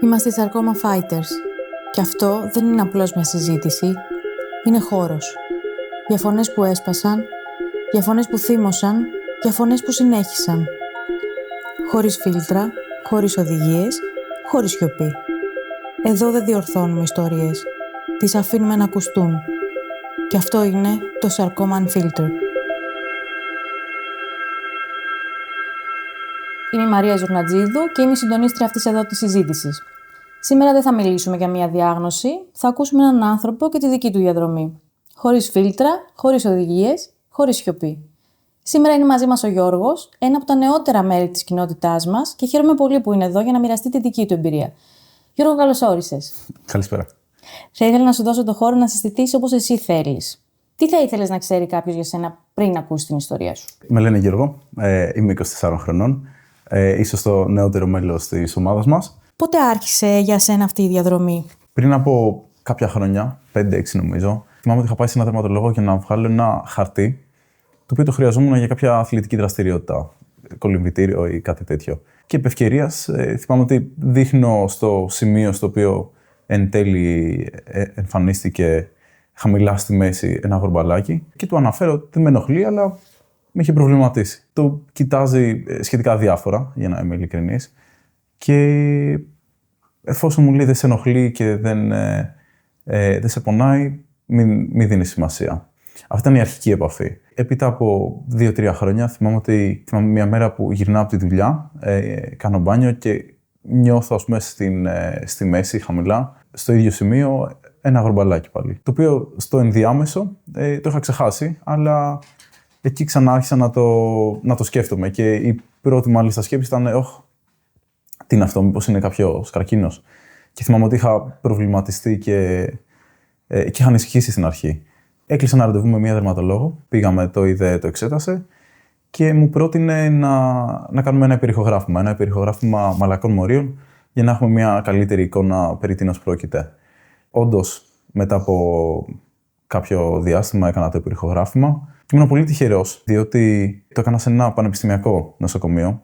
Είμαστε οι Sarcoma Fighters. Και αυτό δεν είναι απλώς μια συζήτηση, είναι χώρος. Για φωνές που έσπασαν, για φωνές που θύμωσαν, για φωνές που συνέχισαν. Χωρίς φίλτρα, χωρίς οδηγίες, χωρίς σιωπή. Εδώ δεν διορθώνουμε ιστορίες, τις αφήνουμε να ακουστούν. Και αυτό είναι το Sarcoma Unfiltered. Είμαι η Μαρία Ζουρνατζίδου και είμαι η συντονίστρια αυτής εδώ της συζήτησης. Σήμερα δεν θα μιλήσουμε για μια διάγνωση, θα ακούσουμε έναν άνθρωπο και τη δική του διαδρομή. Χωρίς φίλτρα, χωρίς οδηγίες, χωρίς σιωπή. Σήμερα είναι μαζί μας ο Γιώργος, ένα από τα νεότερα μέλη της κοινότητάς μας και χαίρομαι πολύ που είναι εδώ για να μοιραστεί τη δική του εμπειρία. Γιώργο, καλώς όρισες. Καλησπέρα. Θα ήθελα να σου δώσω το χώρο να συζητήσεις όπως εσύ θέλεις. Τι θα ήθελες να ξέρει κάποιος για σένα πριν ακούσει την ιστορία σου? Με λένε Γιώργο, είμαι 24 χρονών, ίσως το νεότερο μέλος της ομάδας μας. Πότε άρχισε για σένα αυτή η διαδρομή? Πριν από κάποια χρόνια, 5-6 νομίζω, θυμάμαι ότι είχα πάει σε ένα δερματολόγο για να βγάλω ένα χαρτί, το οποίο το χρειαζόμουν για κάποια αθλητική δραστηριότητα, κολυμβητήριο ή κάτι τέτοιο. Και επ' ευκαιρίας, θυμάμαι ότι δείχνω στο σημείο στο οποίο εν τέλει εμφανίστηκε χαμηλά στη μέση ένα γορμπαλάκι και του αναφέρω ότι δεν με ενοχλεί, αλλά με είχε προβληματίσει. Το κοιτάζει σχετικά διάφορα, για να είμαι ειλικρινής, και εφόσον μου λέει δεν σε ενοχλεί και δεν σε πονάει, μην δίνει σημασία. Αυτή ήταν η αρχική επαφή. Έπειτα από 2-3 χρόνια, θυμάμαι μια μέρα που γυρνάω από τη δουλειά, κάνω μπάνιο και νιώθω, ας πούμε, στη μέση, χαμηλά, στο ίδιο σημείο, ένα γορμπαλάκι πάλι. Το οποίο στο ενδιάμεσο το είχα ξεχάσει, αλλά εκεί ξανά άρχισα να το σκέφτομαι. Και η πρώτη μάλιστα σκέψη ήταν, τι είναι αυτό, μήπως είναι κάποιος καρκίνος? Και θυμάμαι ότι είχα προβληματιστεί και είχα ανησυχήσει στην αρχή. Έκλεισα ένα ραντεβού με μία δερματολόγο, πήγαμε, το είδε, το εξέτασε και μου πρότεινε να κάνουμε ένα υπερηχογράφημα μαλακών μορίων για να έχουμε μια καλύτερη εικόνα περί τίνος πρόκειται. Όντως, μετά από κάποιο διάστημα έκανα το υπερηχογράφημα και ήμουν πολύ τυχερός, διότι το έκανα σε ένα πανεπιστημιακό νοσοκομείο,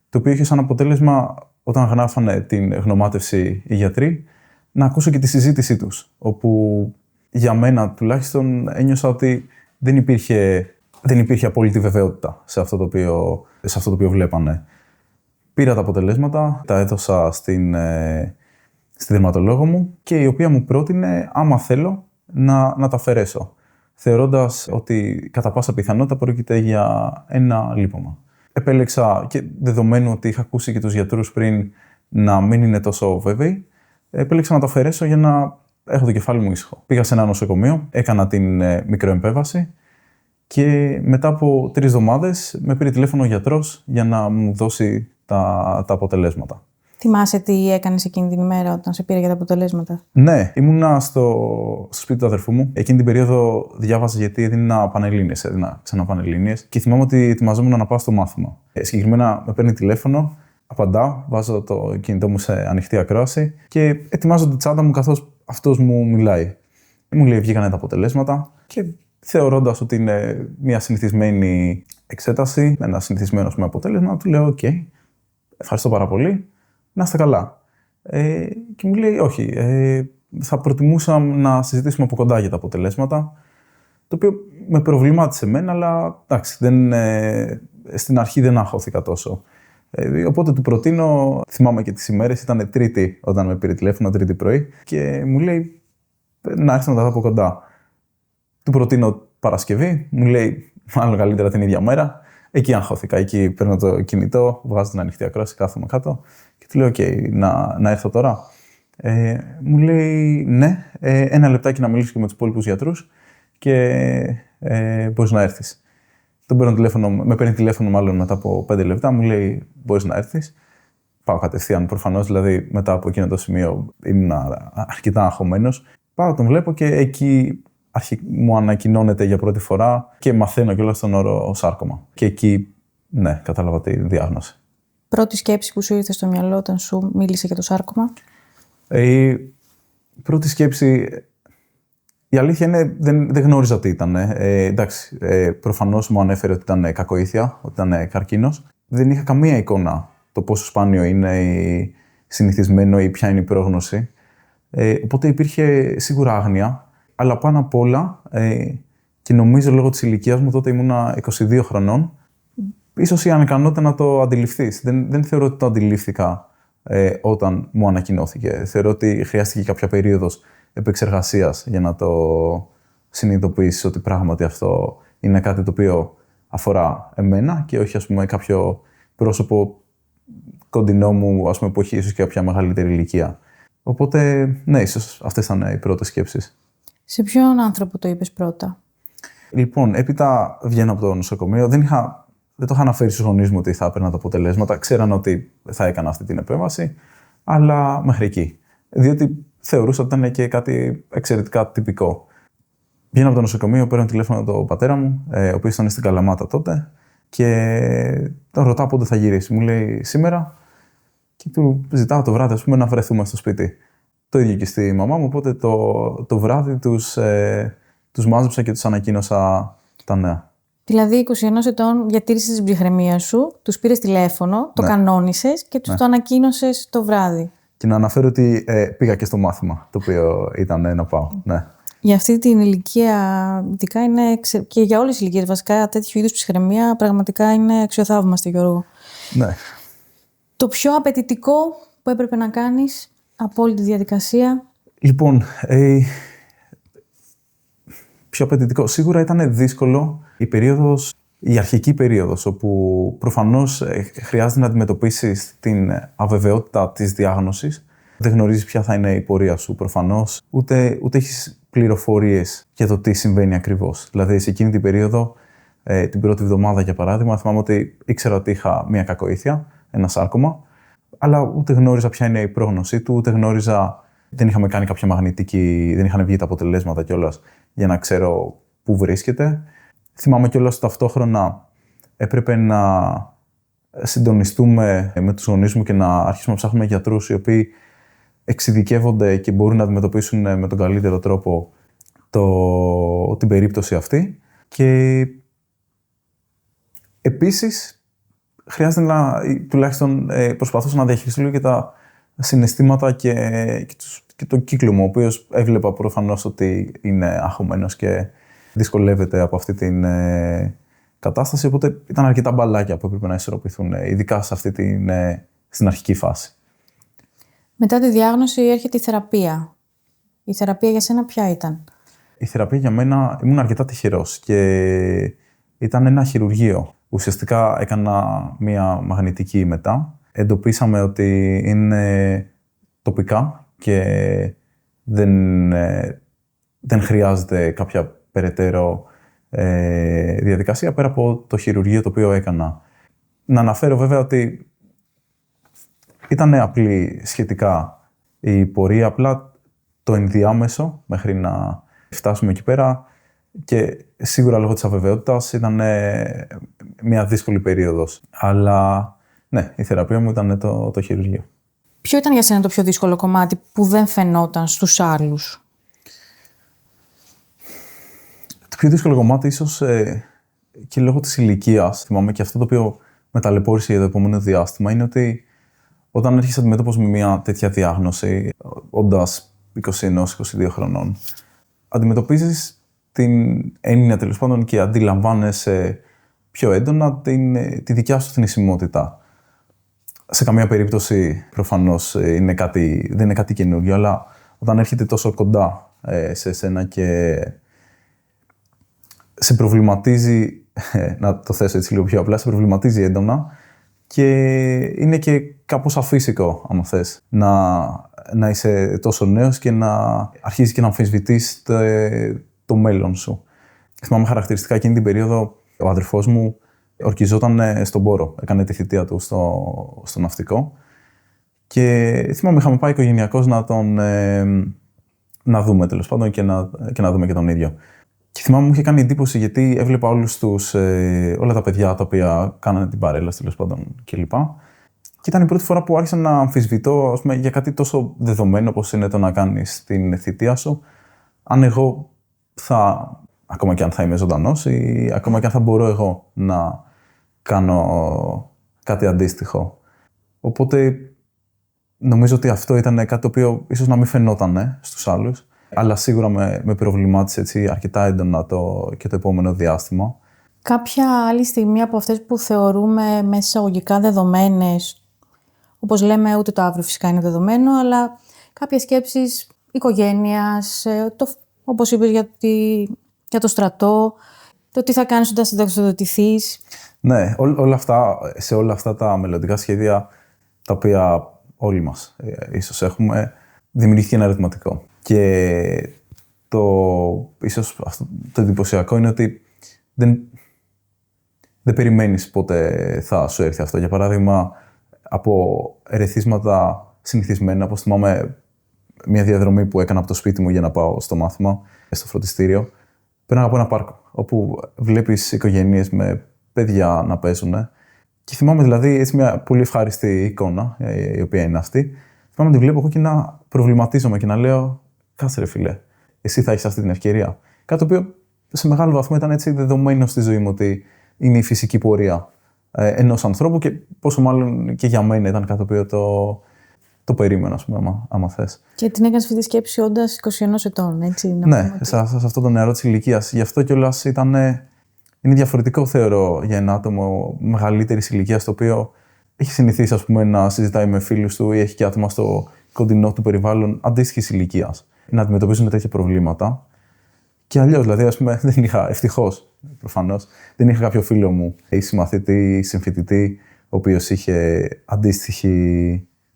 το οποίο είχε σαν αποτέλεσμα, όταν γράφανε την γνωμάτευση οι γιατροί, να ακούσω και τη συζήτησή τους, όπου για μένα τουλάχιστον ένιωσα ότι δεν υπήρχε απόλυτη βεβαιότητα σε αυτό το οποίο βλέπανε. Πήρα τα αποτελέσματα, τα έδωσα στη δερματολόγο μου και η οποία μου πρότεινε, άμα θέλω, να τα αφαιρέσω, θεωρώντας ότι κατά πάσα πιθανότητα πρόκειται για ένα λίπωμα. Επέλεξα, και δεδομένου ότι είχα ακούσει και τους γιατρούς πριν να μην είναι τόσο βέβαιοι, επέλεξα να το αφαιρέσω για να έχω το κεφάλι μου ήσυχο. Πήγα σε ένα νοσοκομείο, έκανα την μικροεμπέβαση και μετά από 3 εβδομάδες με πήρε τηλέφωνο ο γιατρός για να μου δώσει τα αποτελέσματα. Θυμάσαι τι έκανες εκείνη την ημέρα όταν σε πήρε για τα αποτελέσματα? Ναι, ήμουνα στο σπίτι του αδερφού μου. Εκείνη την περίοδο διάβαζα, γιατί έδινα ξανά πανελλήνιες και θυμάμαι ότι ετοιμαζόμουν να πάω στο μάθημα. Συγκεκριμένα με παίρνει τηλέφωνο, απαντάω, βάζω το κινητό μου σε ανοιχτή ακρόαση και ετοιμάζω τη τσάντα μου καθώς αυτός μου μιλάει. Μου λέει, βγήκανε τα αποτελέσματα και θεωρώντας ότι είναι μια συνηθισμένη εξέταση, ένα συνηθισμένο με αποτέλεσμα, του λέω: «ΟΚ, ευχαριστώ πάρα πολύ, να είστε καλά». Και μου λέει: «Όχι, θα προτιμούσα να συζητήσουμε από κοντά για τα αποτελέσματα», το οποίο με προβλημάτισε εμένα, αλλά εντάξει, στην αρχή δεν αγχώθηκα τόσο. Οπότε του προτείνω, θυμάμαι και τις ημέρες, ήταν Τρίτη όταν με πήρε τηλέφωνο, Τρίτη πρωί, και μου λέει να έρθω να τα δω από κοντά. Του προτείνω Παρασκευή, μου λέει μάλλον καλύτερα την ίδια μέρα. Εκεί αγχώθηκα. Εκεί παίρνω το κινητό, βγάζω την ανοιχτή ακρόαση, κάθομαι κάτω και του λέω: «ΟΚ, να έρθω τώρα?» Μου λέει: «Ναι, ένα λεπτάκι να μιλήσω και με τους υπόλοιπους γιατρούς και μπορείς να έρθεις». Με παίρνει τηλέφωνο μάλλον μετά από 5 λεπτά, μου λέει: «Μπορείς να έρθεις?» Πάω κατευθείαν, προφανώς, δηλαδή μετά από εκείνο το σημείο ήμουν αρκετά αγχωμένος. Πάω, τον βλέπω και εκεί μου ανακοινώνεται για πρώτη φορά και μαθαίνω κιόλας τον όρο σάρκωμα. Και εκεί, ναι, κατάλαβα τη διάγνωση. Πρώτη σκέψη που σου ήρθε στο μυαλό όταν σου μίλησε για το σάρκωμα? Η πρώτη σκέψη, η αλήθεια είναι, δεν γνώριζα τι ήταν. Εντάξει, προφανώς μου ανέφερε ότι ήταν κακοήθεια, ότι ήταν καρκίνος. Δεν είχα καμία εικόνα το πόσο σπάνιο είναι συνηθισμένο ή ποια είναι η πρόγνωση. Οπότε υπήρχε σίγουρα άγνοια, αλλά πάνω απ' όλα, και νομίζω λόγω της ηλικίας μου, τότε ήμουνα 22 χρονών, ίσως η ανικανότητα να το αντιληφθείς. Δεν θεωρώ ότι το αντιλήφθηκα όταν μου ανακοινώθηκε. Θεωρώ ότι χρειάστηκε κάποια περίοδος επεξεργασίας για να το συνειδητοποιήσεις ότι πράγματι αυτό είναι κάτι το οποίο αφορά εμένα και όχι, ας πούμε, κάποιο πρόσωπο κοντινό μου, ας πούμε, που έχει ίσως και κάποια μεγαλύτερη ηλικία. Οπότε, ναι, ίσως αυτές ήταν οι πρώτες σκέψεις. Σε ποιον άνθρωπο το είπες πρώτα? Λοιπόν, έπειτα βγαίνω από το νοσοκομείο. Δεν το είχα αναφέρει στους γονείς μου ότι θα έπαιρνα τα αποτελέσματα. Ξέραν ότι θα έκανα αυτή την επέμβαση, αλλά μέχρι εκεί. Διότι θεωρούσα ότι ήταν και κάτι εξαιρετικά τυπικό. Βγαίνω από το νοσοκομείο, παίρνω τηλέφωνο τον πατέρα μου, ο οποίος ήταν στην Καλαμάτα τότε, και τον ρωτάω πότε θα γυρίσει. Μου λέει σήμερα, και του ζητάω το βράδυ, ας πούμε, να βρεθούμε στο σπίτι. Το ίδιο και στη μαμά μου, οπότε το βράδυ τους μάζεψα και τους ανακοίνωσα τα νέα. Δηλαδή, 21 ετών διατήρησες την ψυχραιμία σου, τους πήρες τηλέφωνο, το κανόνισες και τους το ανακοίνωσες το βράδυ. Και να αναφέρω ότι πήγα και στο μάθημα, το οποίο ήταν να πάω. Ναι. Για αυτή την ηλικία, ειδικά και για όλες τις ηλικίες, βασικά τέτοιου είδους ψυχραιμία πραγματικά είναι αξιοθαύμαστη, Γιώργο. Ναι. Το πιο απαιτητικό που έπρεπε να κάνεις από όλη τη διαδικασία? Λοιπόν, πιο απαιτητικό. Σίγουρα ήταν δύσκολο η αρχική περίοδος, όπου προφανώς χρειάζεται να αντιμετωπίσεις την αβεβαιότητα της διάγνωσης. Δεν γνωρίζεις ποια θα είναι η πορεία σου προφανώς, ούτε έχεις πληροφορίες για το τι συμβαίνει ακριβώς. Δηλαδή, σε εκείνη την περίοδο, την πρώτη εβδομάδα για παράδειγμα, θυμάμαι ότι ήξερα ότι είχα μια κακοήθεια, ένα σάρκωμα, αλλά ούτε γνώριζα ποια είναι η πρόγνωσή του, ούτε γνώριζα. Δεν είχαμε κάνει κάποια μαγνητική, δεν είχαν βγει τα αποτελέσματα κιόλας για να ξέρω πού βρίσκεται. Θυμάμαι κιόλας ταυτόχρονα έπρεπε να συντονιστούμε με τους γονείς μου και να αρχίσουμε να ψάχνουμε γιατρούς οι οποίοι εξειδικεύονται και μπορούν να αντιμετωπίσουν με τον καλύτερο τρόπο την περίπτωση αυτή. Και επίσης χρειάζεται τουλάχιστον προσπαθούσα να διαχειριστώ λίγο και τα συναισθήματα και τον κύκλο μου, ο οποίος έβλεπα προφανώς ότι είναι αγχωμένος και δυσκολεύεται από αυτή την κατάσταση, οπότε ήταν αρκετά μπαλάκια που έπρεπε να ισορροπηθούν, ειδικά σε στην αρχική φάση. Μετά τη διάγνωση έρχεται η θεραπεία. Η θεραπεία για σένα ποια ήταν? Η θεραπεία για μένα, ήμουν αρκετά τυχερός και ήταν ένα χειρουργείο. Ουσιαστικά έκανα μία μαγνητική μετά. Εντοπίσαμε ότι είναι τοπικά και δεν χρειάζεται κάποια περαιτέρω διαδικασία πέρα από το χειρουργείο το οποίο έκανα. Να αναφέρω βέβαια ότι ήταν απλή σχετικά η πορεία, απλά το ενδιάμεσο μέχρι να φτάσουμε εκεί πέρα και σίγουρα λόγω της αβεβαιότητας ήταν μια δύσκολη περίοδος. Αλλά ναι, η θεραπεία μου ήταν το χειρουργείο. Ποιο ήταν για σένα το πιο δύσκολο κομμάτι που δεν φαινόταν στους άλλους? Το πιο δύσκολο κομμάτι ίσως και λόγω της ηλικίας, θυμάμαι, και αυτό το οποίο με ταλαιπώρησε για το επόμενο διάστημα, είναι ότι όταν έρχεσαι αντιμέτωπος με μια τέτοια διάγνωση, όντας 21-22 χρονών, αντιμετωπίζεις την έννοια τέλος πάντων και αντιλαμβάνεσαι πιο έντονα τη δικιά σου θνησιμότητα. Σε καμία περίπτωση προφανώς δεν είναι κάτι καινούργιο, αλλά όταν έρχεται τόσο κοντά σε εσένα και σε προβληματίζει, να το θέσω έτσι λίγο πιο απλά, σε προβληματίζει έντονα και είναι και κάπως αφύσικο, άμα θες, να είσαι τόσο νέος και να αρχίζεις και να αμφισβητείς το μέλλον σου. Θυμάμαι χαρακτηριστικά εκείνη την περίοδο ο αδερφός μου ορκιζόταν στον Πόρο, έκανε τη θητεία του στο ναυτικό και θυμάμαι είχαμε πάει οικογενειακώς να δούμε τέλος πάντων και να δούμε και τον ίδιο. Και θυμάμαι μου είχε κάνει εντύπωση γιατί έβλεπα όλα τα παιδιά τα οποία κάνανε την παρέλαση τέλος πάντων κλπ. Και ήταν η πρώτη φορά που άρχισα να αμφισβητώ, ας πούμε, για κάτι τόσο δεδομένο όπως είναι το να κάνεις την θητεία σου, αν εγώ ακόμα και αν θα είμαι ζωντανός ή ακόμα και αν θα μπορώ εγώ να κάνω κάτι αντίστοιχο. Οπότε νομίζω ότι αυτό ήταν κάτι το οποίο ίσως να μην φαινόταν στους άλλους, αλλά σίγουρα με προβλημάτισε έτσι αρκετά έντονα και το επόμενο διάστημα. Κάποια άλλη στιγμή από αυτές που θεωρούμε μέσα εισαγωγικά δεδομένες, όπως λέμε, ούτε το αύριο φυσικά είναι δεδομένο, αλλά κάποιες σκέψεις οικογένειας, όπως είπες για το στρατό, το τι θα κάνεις όταν συνταξιοδοτηθείς. Ναι, σε όλα αυτά τα μελλοντικά σχέδια, τα οποία όλοι μας ίσως έχουμε, δημιουργήθηκε ένα ερωτηματικό. Και ίσως το εντυπωσιακό είναι ότι δεν περιμένεις πότε θα σου έρθει αυτό. Για παράδειγμα, από ερεθίσματα συνηθισμένα, όπως θυμάμαι μια διαδρομή που έκανα από το σπίτι μου για να πάω στο μάθημα, στο φροντιστήριο, πέραγα από ένα πάρκο, όπου βλέπεις οικογένειες με παιδιά να παίζουν. Και θυμάμαι δηλαδή έτσι μια πολύ ευχάριστη εικόνα, η οποία είναι αυτή. Θυμάμαι να τη βλέπω εγώ και να προβληματίζομαι και να λέω: κάτσε ρε φίλε, εσύ θα έχεις αυτή την ευκαιρία. Κάτι το οποίο σε μεγάλο βαθμό ήταν έτσι δεδομένο στη ζωή μου, ότι είναι η φυσική πορεία ενός ανθρώπου και πόσο μάλλον και για μένα ήταν κάτι το οποίο το περίμενα, ας πούμε, άμα θες. Και την έκανες αυτή τη σκέψη όντας 21 ετών, έτσι. Ναι, σε αυτό το νεαρό της ηλικίας. Γι' αυτό κιόλας είναι διαφορετικό, θεωρώ, για ένα άτομο μεγαλύτερης ηλικίας, το οποίο έχει συνηθίσει, ας πούμε, να συζητάει με φίλους του ή έχει και άτομα στο κοντινό του περιβάλλον αντίστοιχης ηλικίας να αντιμετωπίζουν τέτοια προβλήματα. Και αλλιώς, δηλαδή, ας πούμε, δεν είχα, ευτυχώς, προφανώς, δεν είχα κάποιο φίλο μου ή συμμαθητή ή συμφοιτητή, ο οποίος είχε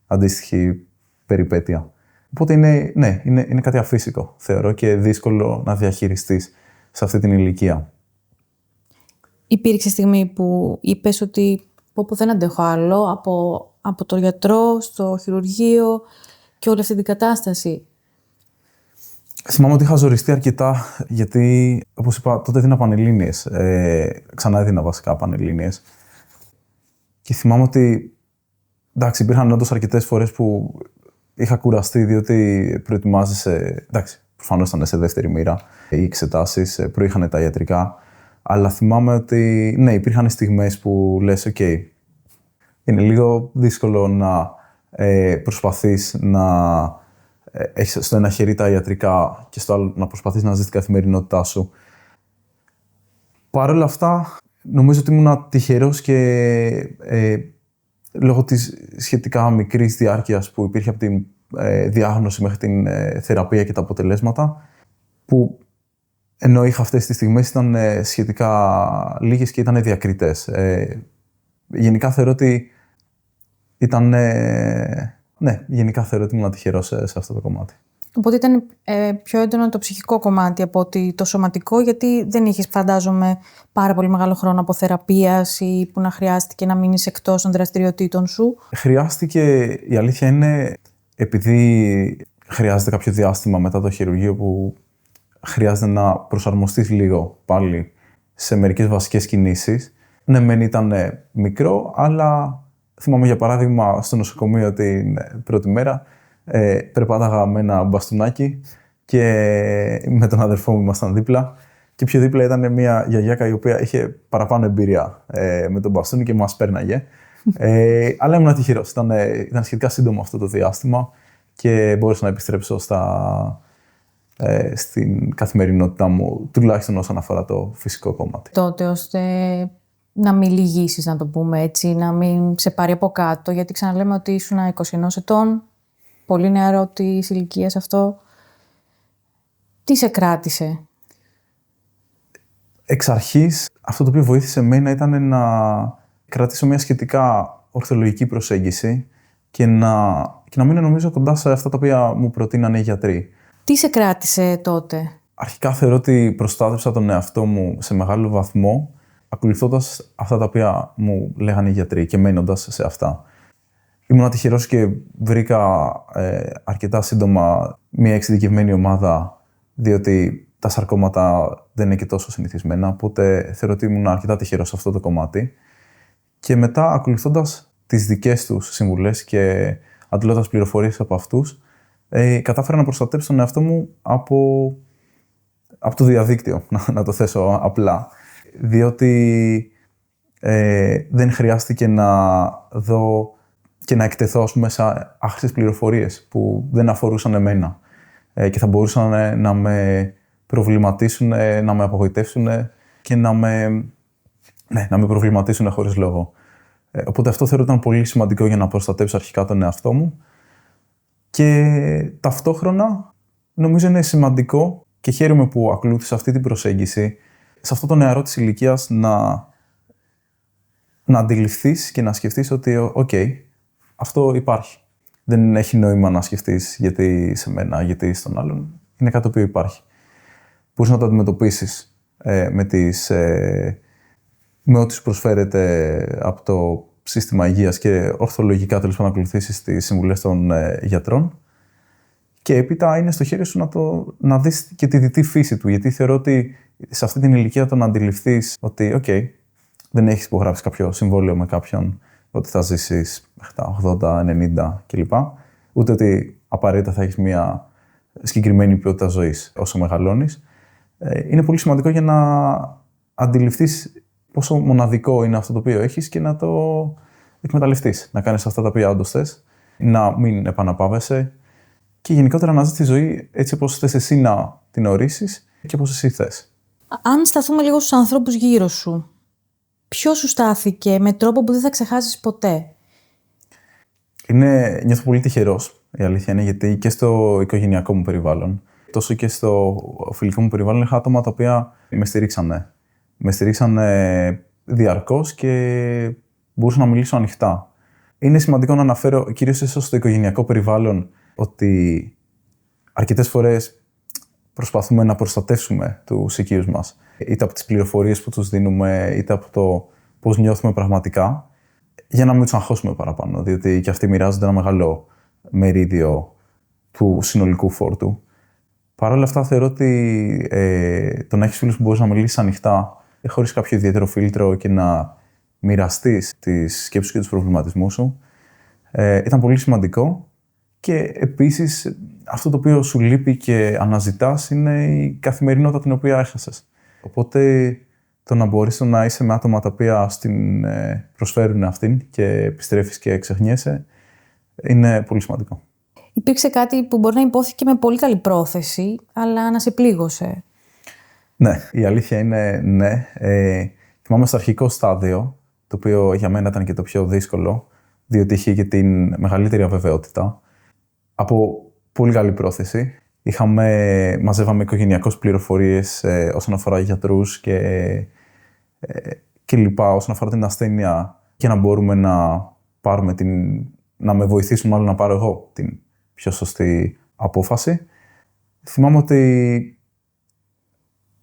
αντίστοιχη περιπέτεια. Οπότε είναι κάτι αφύσικο, θεωρώ, και δύσκολο να διαχειριστείς σε αυτή την ηλικία. Υπήρξε στιγμή που είπες ότι δεν αντέχω άλλο από τον γιατρό στο χειρουργείο και όλη αυτή την κατάσταση? Θυμάμαι ότι είχα ζοριστεί αρκετά, γιατί, όπως είπα, τότε έδινα πανελλήνιες. Ξανά έδινα βασικά πανελλήνιες. Και θυμάμαι ότι, εντάξει, υπήρχαν όντως αρκετές φορές που είχα κουραστεί, διότι προετοιμάζεσαι. Εντάξει, προφανώς ήταν σε δεύτερη μοίρα οι εξετάσεις, προείχανε τα ιατρικά. Αλλά θυμάμαι ότι, ναι, υπήρχαν στιγμές που λες, OK, είναι λίγο δύσκολο να προσπαθείς να έχεις στο ένα χέρι τα ιατρικά και στο άλλο να προσπαθείς να ζεις την καθημερινότητά σου. Παρ' όλα αυτά, νομίζω ότι ήμουν τυχερός και λόγω της σχετικά μικρής διάρκειας που υπήρχε από τη διάγνωση μέχρι την θεραπεία και τα αποτελέσματα, που ενώ είχα αυτές τις στιγμές ήταν σχετικά λίγες και ήταν διακριτές. Γενικά θεωρώ ότι γενικά θεωρώ ότι ήμουν τυχερός σε αυτό το κομμάτι. Οπότε ήταν πιο έντονο το ψυχικό κομμάτι από ότι το σωματικό, γιατί δεν είχες, φαντάζομαι, πάρα πολύ μεγάλο χρόνο από θεραπείας ή που να χρειάστηκε να μείνεις εκτός των δραστηριοτήτων σου. Χρειάστηκε, η αλήθεια είναι, επειδή χρειάζεται κάποιο διάστημα μετά το χειρουργείο που χρειάζεται να προσαρμοστείς λίγο πάλι σε μερικές βασικές κινήσεις. Ναι, μεν ήταν μικρό, αλλά θυμάμαι για παράδειγμα στο νοσοκομείο την πρώτη μέρα περπάταγα με ένα μπαστούνάκι και με τον αδερφό μου ήμασταν δίπλα και πιο δίπλα ήταν μια γιαγιάκα η οποία είχε παραπάνω εμπειρία με τον μπαστούνι και μας πέρναγε. Αλλά ήμουν τυχερός. Ήταν σχετικά σύντομο αυτό το διάστημα και μπόρεσα να επιστρέψω στην καθημερινότητά μου, τουλάχιστον όσον αφορά το φυσικό κομμάτι. Τότε, ώστε να μην λυγίσεις, να το πούμε έτσι, να μην σε πάρει από κάτω, γιατί ξαναλέμε ότι ήσουν 21 ετών, πολύ νεαρό της ηλικίας αυτό. Τι σε κράτησε? Εξ αρχής, αυτό το οποίο βοήθησε εμένα ήταν να κρατήσω μια σχετικά ορθολογική προσέγγιση και να μείνω νομίζω κοντά σε αυτά τα οποία μου προτείνανε οι γιατροί. Τι σε κράτησε τότε? Αρχικά θεωρώ ότι προστάτευσα τον εαυτό μου σε μεγάλο βαθμό, ακολουθώντας αυτά τα οποία μου λέγανε οι γιατροί και μένοντας σε αυτά. Ήμουν τυχερός και βρήκα αρκετά σύντομα μια εξειδικευμένη ομάδα, διότι τα σαρκώματα δεν είναι και τόσο συνηθισμένα, οπότε θεωρώ ότι ήμουν αρκετά τυχερός σε αυτό το κομμάτι. Και μετά, ακολουθώντας τις δικές τους συμβουλές και αντλώντας πληροφορίες από αυτούς, κατάφερα να προστατέψω τον εαυτό μου από το διαδίκτυο, να το θέσω απλά. Διότι δεν χρειάστηκε να δω και να εκτεθώ, ας πούμε, σε άχρηστες πληροφορίες που δεν αφορούσαν εμένα και θα μπορούσαν να με προβληματίσουν, να με απογοητεύσουν και να με προβληματίσουν χωρίς λόγο. Οπότε αυτό θεωρώ ήταν πολύ σημαντικό για να προστατεύσω αρχικά τον εαυτό μου και ταυτόχρονα νομίζω είναι σημαντικό και χαίρομαι που ακολούθησα αυτή την προσέγγιση σε αυτό το νεαρό της ηλικίας να αντιληφθείς και να σκεφτείς ότι αυτό υπάρχει. Δεν έχει νόημα να σκεφτείς γιατί σε μένα, γιατί στον άλλον. Είναι κάτι το οποίο υπάρχει. Μπορείς να το αντιμετωπίσεις με ό,τι σου προσφέρεται από το σύστημα υγείας και ορθολογικά τέλος πάντων να ακολουθήσεις τις συμβουλές των γιατρών. Και έπειτα είναι στο χέρι σου να δεις και τη δυτή φύση του. Γιατί θεωρώ ότι σε αυτή την ηλικία το να αντιληφθείς ότι δεν έχεις υπογράψει κάποιο συμβόλαιο με κάποιον ότι θα ζήσεις μέχρι τα 80, 90 κλπ. Ούτε ότι απαραίτητα θα έχεις μια συγκεκριμένη ποιότητα ζωής όσο μεγαλώνεις. Είναι πολύ σημαντικό για να αντιληφθείς πόσο μοναδικό είναι αυτό το οποίο έχεις και να το εκμεταλλευτείς. Να κάνεις αυτά τα οποία όντως θες, να μην επαναπάβεσαι και γενικότερα να ζεις τη ζωή έτσι όπως θες εσύ να την ορίσεις και όπως εσύ θες. Αν σταθούμε λίγο στους ανθρώπους γύρω σου, ποιος σου στάθηκε με τρόπο που δεν θα ξεχάσεις ποτέ? Νιώθω πολύ τυχερός, η αλήθεια είναι, γιατί και στο οικογενειακό μου περιβάλλον, τόσο και στο φιλικό μου περιβάλλον, είχα άτομα τα οποία με στηρίξανε. Με στηρίξανε διαρκώς και μπορούσα να μιλήσω ανοιχτά. Είναι σημαντικό να αναφέρω, κυρίως ίσως στο οικογενειακό περιβάλλον, ότι αρκετές φορές προσπαθούμε να προστατεύσουμε τους οικείους μας. Είτε από τις πληροφορίες που τους δίνουμε, είτε από το πώς νιώθουμε πραγματικά, για να μην τους αγχώσουμε παραπάνω, διότι και αυτοί μοιράζονται ένα μεγάλο μερίδιο του συνολικού φόρτου. Παρ' όλα αυτά, θεωρώ ότι το να έχεις φίλους που μπορείς να μιλήσεις ανοιχτά, χωρίς κάποιο ιδιαίτερο φίλτρο και να μοιραστείς τις σκέψεις και τους προβληματισμούς σου, ήταν πολύ σημαντικό. Και επίσης, αυτό το οποίο σου λείπει και αναζητάς είναι η καθημερινότητα την οποία έχασες. Οπότε, το να μπορείς να είσαι με άτομα τα οποία στην προσφέρουν αυτήν και επιστρέφεις και ξεχνιέσαι, είναι πολύ σημαντικό. Υπήρξε κάτι που μπορεί να υπόθηκε με πολύ καλή πρόθεση, αλλά να σε πλήγωσε. Ναι, η αλήθεια είναι ναι. Θυμάμαι στο αρχικό στάδιο, το οποίο για μένα ήταν και το πιο δύσκολο, διότι είχε και την μεγαλύτερη αβεβαιότητα. Από πολύ καλή πρόθεση. Μαζεύαμε οικογενειακώς πληροφορίες όσον αφορά γιατρούς και λοιπά, όσον αφορά την ασθένεια και να μπορούμε να με βοηθήσουν μάλλον να πάρω εγώ την πιο σωστή απόφαση. Θυμάμαι ότι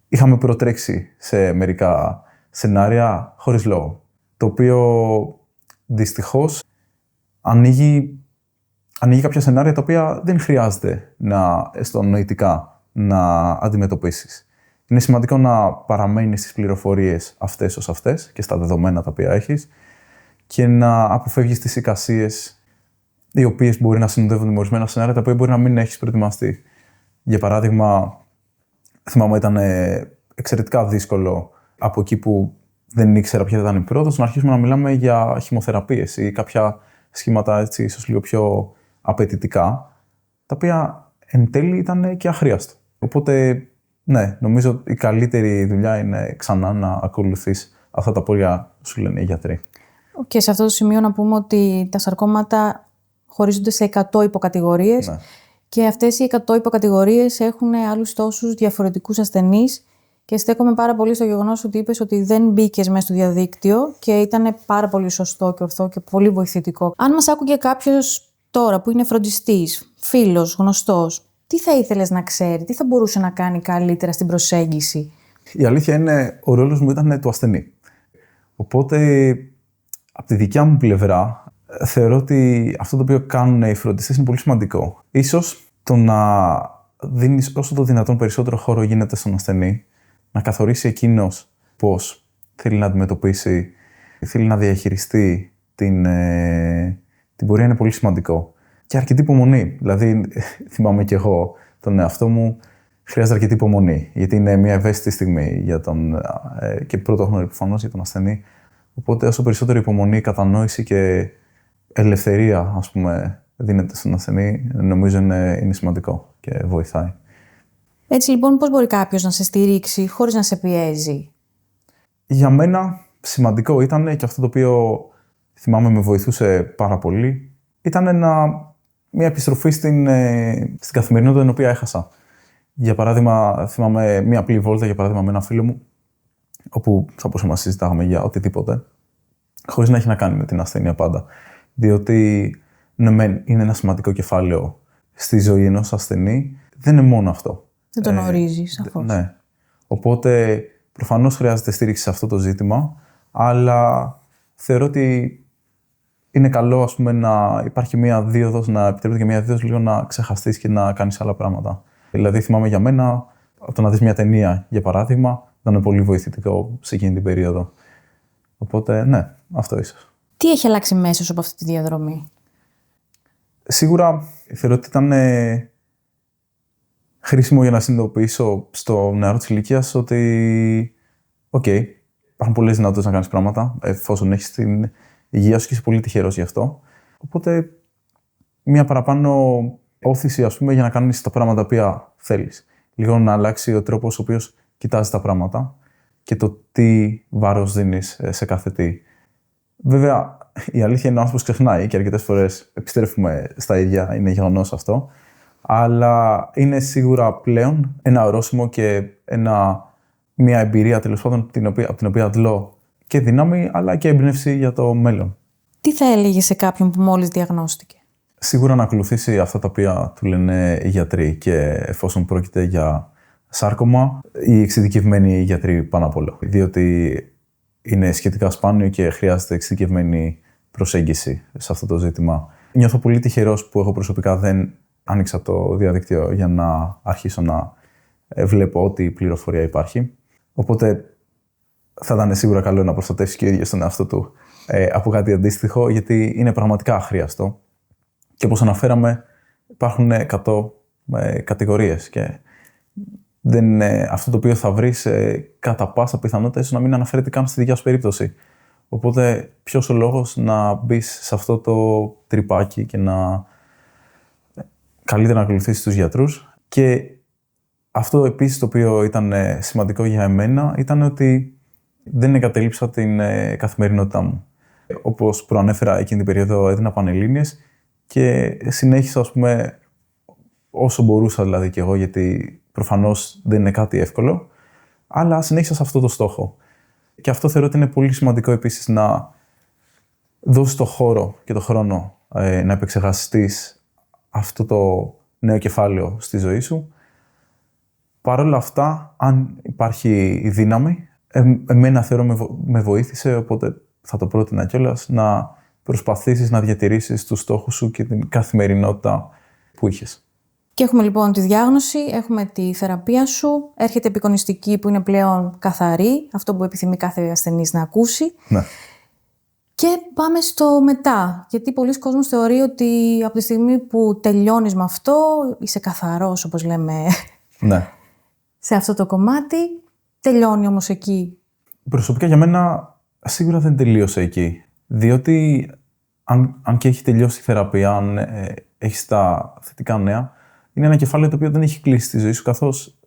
είχαμε προτρέξει σε μερικά σενάρια χωρίς λόγο, το οποίο δυστυχώς ανοίγει κάποια σενάρια τα οποία δεν χρειάζεται νοητικά να αντιμετωπίσεις. Είναι σημαντικό να παραμένεις στις πληροφορίες αυτές ως αυτές και στα δεδομένα τα οποία έχεις και να αποφεύγεις τις εικασίες οι οποίες μπορεί να συνοδεύονται με ορισμένα σενάρια τα οποία μπορεί να μην έχεις προετοιμαστεί. Για παράδειγμα, θυμάμαι ήταν εξαιρετικά δύσκολο από εκεί που δεν ήξερα ποια ήταν η πρόοδος να αρχίσουμε να μιλάμε για χημοθεραπείες ή κάποια σχήματα έτσι, ίσως λίγο πιο απαιτητικά, τα οποία εν τέλει ήταν και αχρίαστα. Οπότε, ναι, νομίζω η καλύτερη δουλειά είναι ξανά να ακολουθείς αυτά τα οποία σου λένε οι γιατροί. Και σε αυτό το σημείο να πούμε ότι τα σαρκώματα χωρίζονται σε 100 υποκατηγορίες, ναι. Και αυτές οι 100 υποκατηγορίες έχουν άλλους τόσους διαφορετικούς ασθενείς και στέκομαι πάρα πολύ στο γεγονός ότι είπες ότι δεν μπήκες μέσα στο διαδίκτυο και ήταν πάρα πολύ σωστό και ορθό και πολύ βοηθητικό. Αν μας άκουγε κάποιος τώρα που είναι φροντιστής, φίλος, γνωστός, τι θα ήθελες να ξέρει, τι θα μπορούσε να κάνει καλύτερα στην προσέγγιση? Η αλήθεια είναι, ο ρόλος μου ήταν του ασθενή. Οπότε, από τη δικιά μου πλευρά, θεωρώ ότι αυτό το οποίο κάνουν οι φροντιστές είναι πολύ σημαντικό. Ίσως το να δίνεις όσο το δυνατόν περισσότερο χώρο γίνεται στον ασθενή, να καθορίσει εκείνος πώς θέλει να αντιμετωπίσει, θέλει να διαχειριστεί την πορεία είναι πολύ σημαντικό. Και αρκετή υπομονή. Δηλαδή, θυμάμαι και εγώ τον εαυτό μου, χρειάζεται αρκετή υπομονή. Γιατί είναι μια ευαίσθητη στιγμή και πρωτόγνωρη προφανώς για τον ασθενή. Οπότε, όσο περισσότερη υπομονή, κατανόηση και ελευθερία, ας πούμε, δίνεται στον ασθενή, νομίζω είναι σημαντικό και βοηθάει. Έτσι λοιπόν, πώς μπορεί κάποιος να σε στηρίξει χωρίς να σε πιέζει? Για μένα σημαντικό ήταν και αυτό το οποίο θυμάμαι με βοηθούσε πάρα πολύ, ήταν μια επιστροφή στην καθημερινότητα την οποία έχασα. Για παράδειγμα, θυμάμαι μια απλή βόλτα για παράδειγμα, με ένα φίλο μου, όπου θα μπορούσαμε να συζητάγαμε για οτιδήποτε, χωρίς να έχει να κάνει με την ασθένεια πάντα. Διότι ναι, είναι ένα σημαντικό κεφάλαιο στη ζωή ενός ασθενή, δεν είναι μόνο αυτό. Δεν τον ορίζει, σαφώς. Ναι. Οπότε προφανώς χρειάζεται στήριξη σε αυτό το ζήτημα, αλλά θεωρώ ότι είναι καλό, ας πούμε, να υπάρχει μια δίωδος, να επιτρέπεται και μια δίωδος λίγο να ξεχαστείς και να κάνεις άλλα πράγματα. Δηλαδή, θυμάμαι για μένα, το να δεις μια ταινία, για παράδειγμα, ήταν πολύ βοηθητικό σε εκείνη την περίοδο. Οπότε, ναι, αυτό ίσως. Τι έχει αλλάξει μέσα σου από αυτή τη διαδρομή? Σίγουρα θεωρώ ότι ήταν χρήσιμο για να συνειδητοποιήσω στο νεαρό της ηλικίας ότι υπάρχουν πολλές δυνατότητες να κάνεις πράγματα, εφόσον έχεις την υγεία σου και είσαι πολύ τυχερός γι' αυτό. Οπότε, μια παραπάνω όθηση, ας πούμε, για να κάνεις τα πράγματα που θέλεις. Λίγο να αλλάξει ο τρόπος ο οποίος κοιτάζεις τα πράγματα και το τι βάρος δίνεις σε κάθε τι. Βέβαια, η αλήθεια είναι ο άνθρωπος ξεχνάει και αρκετές φορές επιστρέφουμε στα ίδια, είναι γεγονός αυτό. Αλλά είναι σίγουρα πλέον ένα ορόσημο και μια εμπειρία, τέλος πάντων, από την οποία αντλώ και δύναμη, αλλά και έμπνευση για το μέλλον. Τι θα έλεγε σε κάποιον που μόλις διαγνώστηκε? Σίγουρα να ακολουθήσει αυτά τα οποία του λένε οι γιατροί και εφόσον πρόκειται για σάρκωμα, οι εξειδικευμένοι γιατροί πάνω απ' όλα. Διότι είναι σχετικά σπάνιο και χρειάζεται εξειδικευμένη προσέγγιση σε αυτό το ζήτημα. Νιώθω πολύ τυχερός που εγώ προσωπικά δεν άνοιξα το διαδίκτυο για να αρχίσω να βλέπω ό,τι πληροφορία υπάρχει. Οπότε θα ήταν σίγουρα καλό να προστατεύσει και ο ίδιος τον εαυτό του από κάτι αντίστοιχο, γιατί είναι πραγματικά αχρίαστο. Και όπως αναφέραμε, υπάρχουν 100 κατηγορίες και δεν είναι αυτό το οποίο θα βρεις κατά πάσα πιθανότητα ίσως να μην αναφέρεται καν στη δικιά σου περίπτωση. Οπότε ποιος ο λόγος να μπεις σε αυτό το τρυπάκι και καλύτερα να ακολουθήσεις τους γιατρούς. Και αυτό επίσης το οποίο ήταν σημαντικό για εμένα ήταν ότι δεν εγκατέλειψα την καθημερινότητά μου. Όπως προανέφερα, εκείνη την περίοδο έδινα πανελλήνιες και συνέχισα, ας πούμε, όσο μπορούσα δηλαδή κι εγώ, γιατί προφανώς δεν είναι κάτι εύκολο, αλλά συνέχισα σε αυτό το στόχο. Και αυτό θεωρώ ότι είναι πολύ σημαντικό επίσης να δώσεις το χώρο και το χρόνο να επεξεργαστείς αυτό το νέο κεφάλαιο στη ζωή σου. Παρ' όλα αυτά, αν υπάρχει η δύναμη, εμένα θεωρώ με βοήθησε, οπότε θα το πρότεινα κιόλας, να προσπαθήσεις να διατηρήσεις τους στόχους σου και την καθημερινότητα που είχες. Και έχουμε λοιπόν τη διάγνωση, έχουμε τη θεραπεία σου, έρχεται επικονιστική που είναι πλέον καθαρή, αυτό που επιθυμεί κάθε ασθενής να ακούσει. Ναι. Και πάμε στο μετά, γιατί πολλοί κόσμος θεωρεί ότι από τη στιγμή που τελειώνεις με αυτό, είσαι καθαρός, όπως λέμε, ναι, σε αυτό το κομμάτι, τελειώνει όμως εκεί. Προσωπικά για μένα σίγουρα δεν τελείωσε εκεί, διότι αν και έχει τελειώσει η θεραπεία, αν έχεις τα θετικά νέα, είναι ένα κεφάλαιο το οποίο δεν έχει κλείσει τη ζωή σου, καθώς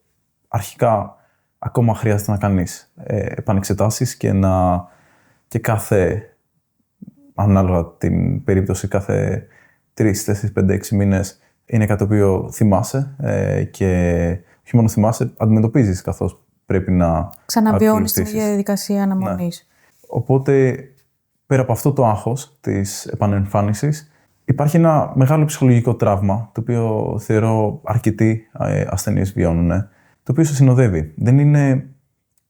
αρχικά ακόμα χρειάζεται να κάνεις επανεξετάσεις και κάθε, ανάλογα την περίπτωση, κάθε 3, 4, 5, 6 μήνες είναι κάτι το οποίο θυμάσαι και όχι μόνο θυμάσαι, αντιμετωπίζεις καθώς πρέπει να ξαναβιώνεις τη διαδικασία αναμονής. Ναι. Οπότε, πέρα από αυτό το άγχος της επανεμφάνισης, υπάρχει ένα μεγάλο ψυχολογικό τραύμα, το οποίο θεωρώ αρκετοί ασθενείς βιώνουν, το οποίο σε συνοδεύει. Δεν είναι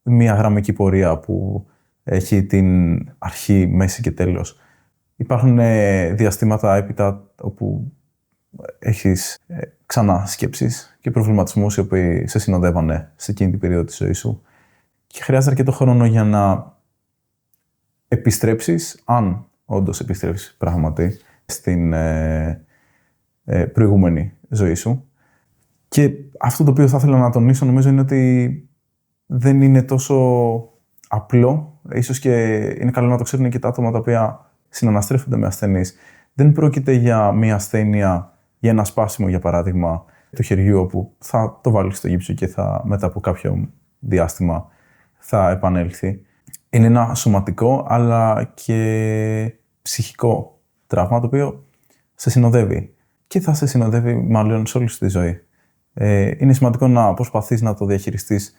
μια γραμμική πορεία που έχει την αρχή, μέση και τέλος. Υπάρχουν διαστήματα έπειτα όπου έχεις ξανά σκέψεις και προβληματισμούς οι οποίοι σε συνοδεύανε σε εκείνη την περίοδο της ζωής σου και χρειάζεται αρκετό χρόνο για να επιστρέψεις, αν όντως επιστρέψεις πράγματι, στην προηγούμενη ζωή σου. Και αυτό το οποίο θα ήθελα να τονίσω νομίζω είναι ότι δεν είναι τόσο απλό, ίσως και είναι καλό να το ξέρουν και τα άτομα τα οποία συναναστρέφονται με ασθενείς, Δεν πρόκειται για μια ασθένεια, για ένα σπάσιμο, για παράδειγμα, του χεριού, όπου θα το βάλεις στο γύψο και μετά από κάποιο διάστημα θα επανέλθει. Είναι ένα σωματικό, αλλά και ψυχικό τραύμα, το οποίο σε συνοδεύει. Και θα σε συνοδεύει μάλλον σε όλη σου τη ζωή. Είναι σημαντικό να προσπαθείς να το διαχειριστείς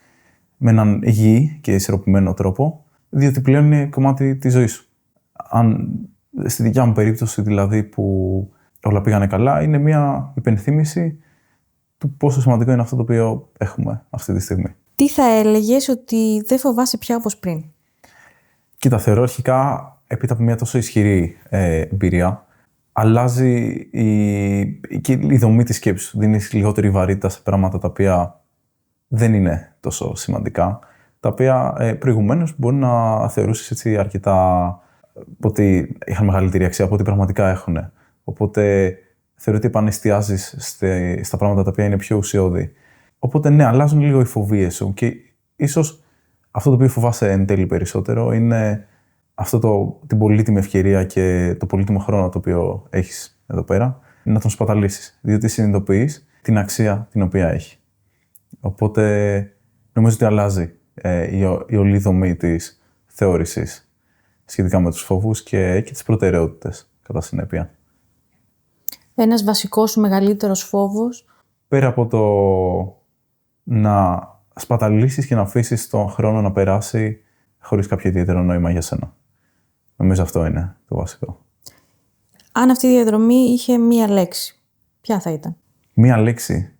με έναν υγιή και ισορροπημένο τρόπο, διότι πλέον είναι κομμάτι της ζωής σου. Στη δικιά μου περίπτωση, δηλαδή, που όλα πήγανε καλά, είναι μια υπενθύμηση του πόσο σημαντικό είναι αυτό το οποίο έχουμε αυτή τη στιγμή. Τι θα έλεγες ότι δεν φοβάσαι πια όπως πριν? Κοίτα, θεωρώ αρχικά, έπειτα από μια τόσο ισχυρή εμπειρία, αλλάζει η δομή της σκέψης σου. Δίνεις λιγότερη βαρύτητα σε πράγματα τα οποία δεν είναι τόσο σημαντικά, τα οποία προηγουμένως μπορεί να θεωρήσεις έτσι αρκετά ότι είχαν μεγαλύτερη αξία από ό,τι πραγματικά έχουν. Οπότε θεωρώ ότι επανεστιάζεις στα πράγματα τα οποία είναι πιο ουσιώδη. Οπότε ναι, αλλάζουν λίγο οι φοβίες σου και ίσως αυτό το οποίο φοβάσαι εν τέλει περισσότερο είναι την πολύτιμη ευκαιρία και το πολύτιμο χρόνο το οποίο έχεις εδώ πέρα να τον σπαταλήσεις, διότι συνειδητοποιείς την αξία την οποία έχει. Οπότε νομίζω ότι αλλάζει η όλη δομή της θεώρησης σχετικά με τους φόβους και τις προτεραιότητες κατά συνέπεια. Ένας βασικός σου μεγαλύτερος φόβος? Πέρα από το να σπαταλήσεις και να αφήσεις τον χρόνο να περάσει χωρίς κάποιο ιδιαίτερο νόημα για σένα. Νομίζω αυτό είναι το βασικό. Αν αυτή η διαδρομή είχε μία λέξη, ποια θα ήταν? Μία λέξη?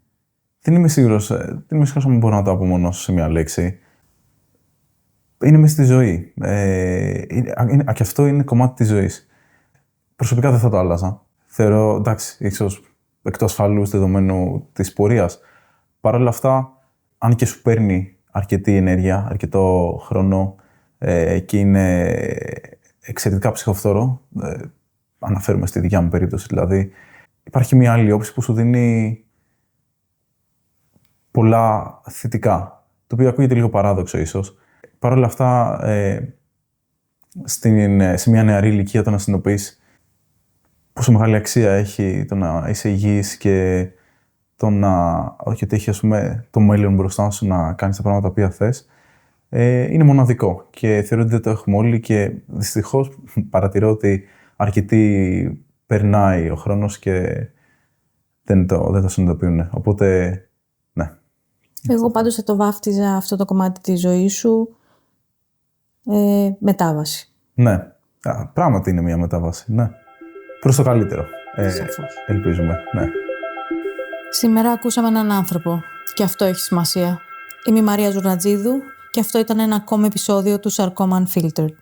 Δεν είμαι σίγουρος αν μπορώ να το απομονώσω σε μία λέξη. Είναι μέσα στη ζωή. Και αυτό είναι κομμάτι της ζωής. Προσωπικά δεν θα το άλλαζα. Θεωρώ, εντάξει, ίσως εκτός ασφαλούς δεδομένου της πορείας. Παρ' όλα αυτά, αν και σου παίρνει αρκετή ενέργεια, αρκετό χρόνο και είναι εξαιρετικά ψυχοφθόρο, αναφέρομαι στη δικιά μου περίπτωση δηλαδή, υπάρχει μια άλλη όψη που σου δίνει πολλά θετικά, το οποίο ακούγεται λίγο παράδοξο ίσως. Παρ' όλα αυτά, σε μια νεαρή ηλικία το να συνειδητοποιείς πόσο μεγάλη αξία έχει το να είσαι υγιής και ότι έχει, ας πούμε, το μέλλον μπροστά σου να κάνεις τα πράγματα τα οποία θες, είναι μοναδικό και θεωρώ ότι δεν το έχουμε όλοι και δυστυχώς παρατηρώ ότι αρκετοί περνάει ο χρόνος και δεν το συνειδητοποιούν. Οπότε, ναι. Εγώ πάντως θα το βάφτιζα αυτό το κομμάτι της ζωής σου μετάβαση. Ναι, πράγματι είναι μια μετάβαση, ναι. Προς το καλύτερο. Σαφώς. Ελπίζουμε, ναι. Σήμερα ακούσαμε έναν άνθρωπο και αυτό έχει σημασία. Είμαι η Μαρία Ζουρνατζίδου και αυτό ήταν ένα ακόμα επεισόδιο του Sarcoma Unfiltered.